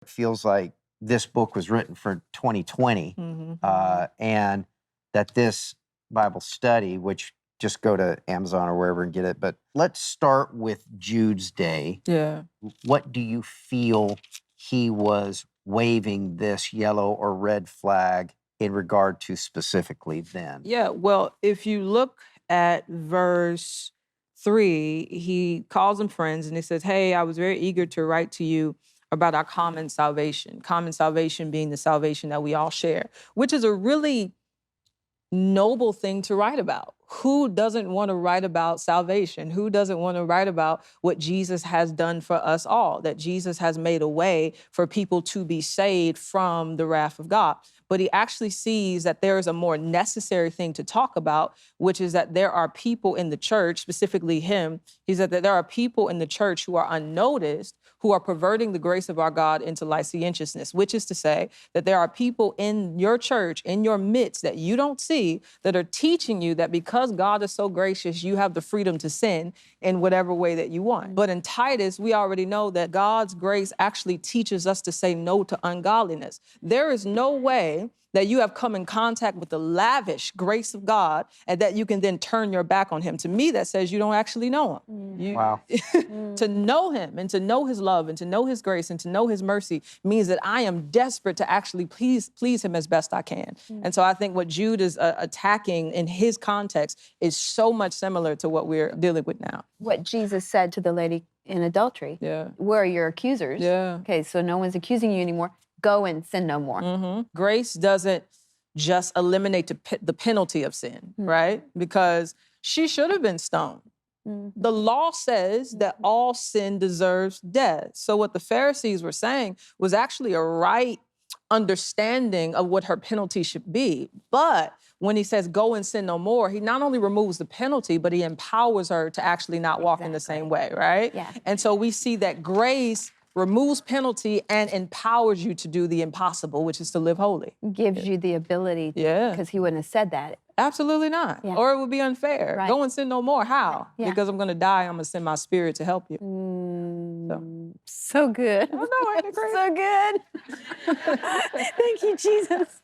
It feels like this book was written for 2020, and that this Bible study, which just go to Amazon or wherever and get it. But let's start with Jude's day. Yeah. What do you feel he was waving this yellow or red flag in regard to specifically then? Yeah, well, if you look at verse 3, he calls them friends and he says, hey, I was very eager to write to you about our common salvation being the salvation that we all share, which is a really noble thing to write about. Who doesn't want to write about salvation? Who doesn't want to write about what Jesus has done for us all, that Jesus has made a way for people to be saved from the wrath of God? But he actually sees that there is a more necessary thing to talk about, which is that there are people in the church, specifically him. He said that there are people in the church who are unnoticed, who are perverting the grace of our God into licentiousness, which is to say that there are people in your church, in your midst that you don't see, that are teaching you that because God is so gracious, you have the freedom to sin in whatever way that you want. But in Titus, we already know that God's grace actually teaches us to say no to ungodliness. There is no way that you have come in contact with the lavish grace of God and that you can then turn your back on him. To me, that says you don't actually know him. Wow. To know him and to know his love and to know his grace and to know his mercy means that I am desperate to actually please him as best I can. And so I think what Jude is attacking in his context is so much similar to what we're dealing with now. What Jesus said to the lady in adultery. Yeah. Where are your accusers? Yeah. Okay, so no one's accusing you anymore. Go and sin no more. Grace doesn't just eliminate the penalty of sin, right? Because she should have been stoned. The law says that all sin deserves death. So what the Pharisees were saying was actually a right understanding of what her penalty should be. But when he says go and sin no more, he not only removes the penalty, but he empowers her to actually not walk in the same way, right? Yeah. And so we see that grace removes penalty and empowers you to do the impossible, which is to live holy. Gives you the ability, because he wouldn't have said that. Absolutely not. Yeah. Or it would be unfair. Right. Go and sin no more. How? Yeah. Because I'm going to die, I'm going to send my spirit to help you. So good. Oh, no, ain't it great? So good. Thank you, Jesus.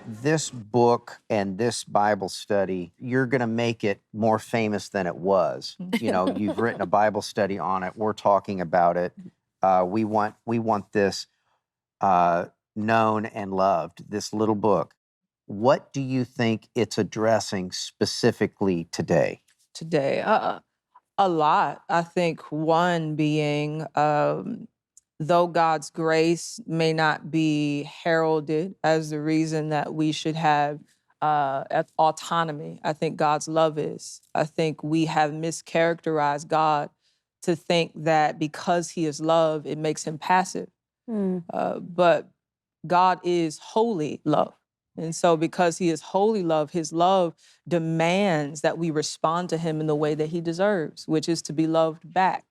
This book and this Bible study, you're going to make it more famous than it was. You know, you've written a Bible study on it. We're talking about it. We want this known and loved, this little book. What do you think it's addressing specifically today? Today, a lot. I think one being, though God's grace may not be heralded as the reason that we should have autonomy, I think God's love is. I think we have mischaracterized God to think that because he is love, it makes him passive. But God is holy love. And so because he is holy love, his love demands that we respond to him in the way that he deserves, which is to be loved back.